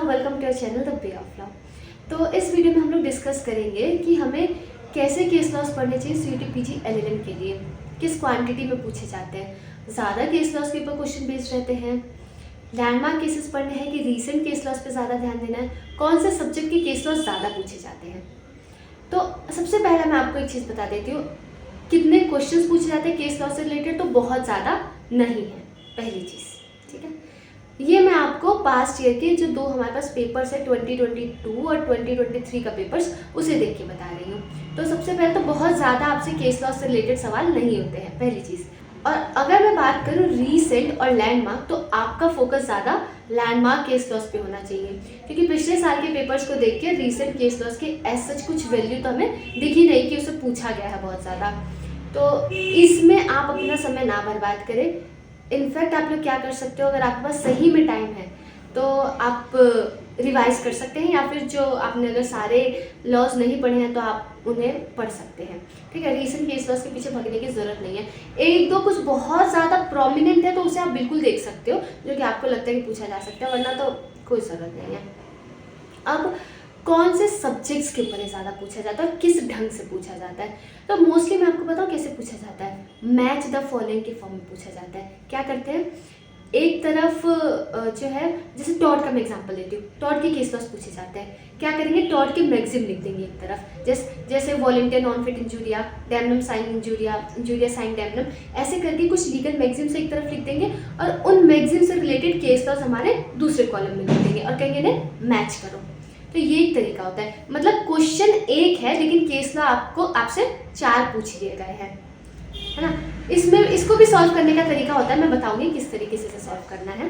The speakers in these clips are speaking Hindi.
Welcome to our channel the way of law. तो इस वीडियो में हम लोग डिस्कस करेंगे कि हमें कैसे केस लॉस पढ़ने चाहिए सीयूटी पीजी एलएलएम के लिए, किस क्वांटिटी में पूछे जाते हैं, ज़्यादा केस लॉस के ऊपर क्वेश्चन बेस्ड रहते हैं, लैंडमार्क केसेस पढ़ने हैं कि रीसेंट केस लॉस पे ज़्यादा ध्यान देना है, कौन से सब्जेक्ट के केस लॉस ज़्यादा पूछे जाते हैं। तो सबसे पहला मैं आपको एक चीज़ बता देती हूँ, कितने क्वेश्चंस पूछे जाते हैं केस लॉस से रिलेटेड, तो बहुत ज़्यादा नहीं है पहली चीज़, ठीक है। ये मैं आपको पास्ट ईयर के जो दो हमारे पास पेपर्स है 2022 और 2023 का पेपर्स, उसे देख के बता रही हूँ। तो सबसे पहले तो बहुत ज़्यादा आपसे केस लॉस से रिलेटेड सवाल नहीं होते हैं, पहली चीज़। और अगर मैं बात करूँ रीसेंट और लैंडमार्क, तो आपका फोकस ज़्यादा लैंडमार्क केस लॉस पे होना चाहिए, क्योंकि पिछले साल के पेपर्स को देख के रीसेंट केस लॉस के एज सच कुछ वैल्यू तो हमें दिख ही नहीं कि उसे पूछा गया है बहुत ज़्यादा। तो इसमें आप अपना समय ना बर्बाद करें। इनफैक्ट आप लोग क्या कर सकते हो, अगर आपके पास सही में टाइम है तो आप रिवाइज कर सकते हैं, या फिर जो आपने अगर सारे लॉज नहीं पढ़े हैं तो आप उन्हें पढ़ सकते हैं, ठीक है। रीसेंट केस लॉस के पीछे भागने की ज़रूरत नहीं है। एक दो कुछ बहुत ज़्यादा प्रोमिनेंट है तो उसे आप बिल्कुल देख सकते हो, जो कि आपको लगता है कि पूछा जा सकता है, वरना तो कोई ज़रूरत नहीं है। अब कौन से सब्जेक्ट्स के ऊपर ज़्यादा पूछा जाता है और किस ढंग से पूछा जाता है, तो मोस्टली मैं आपको बताऊँ कैसे पूछा जाता है। मैच द फॉलोइंग के फॉर्म में पूछा जाता है। क्या करते हैं, एक तरफ जो है, जैसे टॉड का मैं एग्जांपल देती हूँ, टॉड के केस लॉस पूछे जाते हैं। क्या करेंगे, टॉड के मैक्सिम लिख देंगे एक तरफ, जैसे volenti non fit injuria, damnum sine injuria, injuria sine damnum, ऐसे करके कुछ लीगल मैक्सिम से एक तरफ लिख देंगे और उन मैक्सिम से रिलेटेड केस लॉस हमारे दूसरे कॉलम में लिख देंगे और कहेंगे इन्हें मैच करो। तो ये एक तरीका होता है, मतलब क्वेश्चन एक है लेकिन केस लॉ आपसे 4 पूछ लिए गए हैं, है ना। इसमें इसको भी सॉल्व करने का तरीका होता है, मैं बताऊंगी किस तरीके से सॉल्व करना है।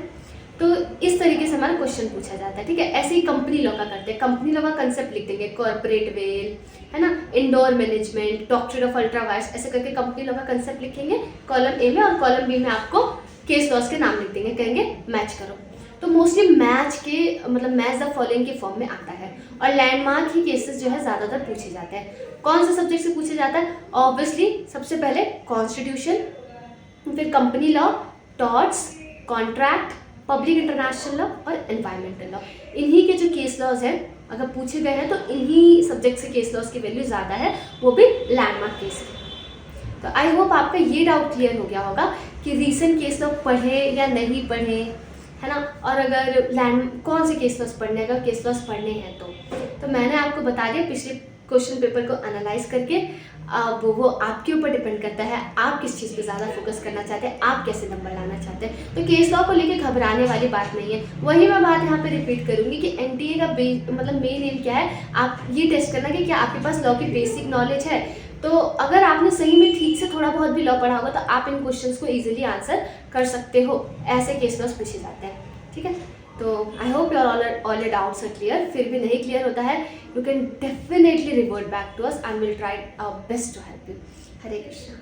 तो इस तरीके से हमारा क्वेश्चन पूछा जाता है, ठीक है। ऐसे ही कंपनी लॉ का करते हैं। कंपनी लॉ का कंसेप्ट लिख देंगे, कॉर्पोरेट वेल, है ना, indoor management, doctrine of ultra vires, ऐसे करके कंपनी लॉ का कंसेप्ट लिखेंगे कॉलम ए में, और कॉलम बी में आपको केस लॉस के नाम लिख देंगे, कहेंगे मैच करो। तो मोस्टली मैच के मतलब मैच द फॉलोइंग के फॉर्म में आता है, और लैंडमार्क ही केसेस जो है ज़्यादातर पूछे जाते हैं। कौन से सब्जेक्ट से पूछे जाता है, ऑब्वियसली सबसे पहले कॉन्स्टिट्यूशन, फिर company law, torts, contract, public international law और एनवायरमेंटल लॉ। इन्हीं के जो केस लॉज हैं अगर पूछे गए हैं तो इन्हीं सब्जेक्ट से केस लॉस की वैल्यू ज़्यादा है, वो भी लैंडमार्क केस की। तो आई होप आपका ये डाउट क्लियर हो गया होगा कि रीसेंट केस लॉ पढ़े या नहीं पढ़े, है ना, और अगर कौन से केस लॉस पढ़ने, अगर केस लॉस पढ़ने हैं तो मैंने आपको बता दिया पिछले क्वेश्चन पेपर को एनालाइज करके। अब वो आपके ऊपर डिपेंड करता है, आप किस चीज़ पे ज़्यादा फोकस करना चाहते हैं, आप कैसे नंबर लाना चाहते हैं। तो केस लॉ को लेके घबराने वाली बात नहीं है। वही मैं बात यहाँ पे रिपीट करूँगी कि एनटीए का मतलब मेन एम क्या है, आप ये टेस्ट करना कि क्या आपके पास लॉ की बेसिक नॉलेज है। तो अगर आपने सही में ठीक से थोड़ा बहुत भी लॉ पढ़ा होगा तो आप इन क्वेश्चंस को इजीली आंसर कर सकते हो। ऐसे केस लॉस पूछे जाते हैं, ठीक है। तो I hope your all your doubts are clear. फिर भी नहीं क्लियर होता है, you can definitely revert back to us and will try our best to help you. Hare Krishna.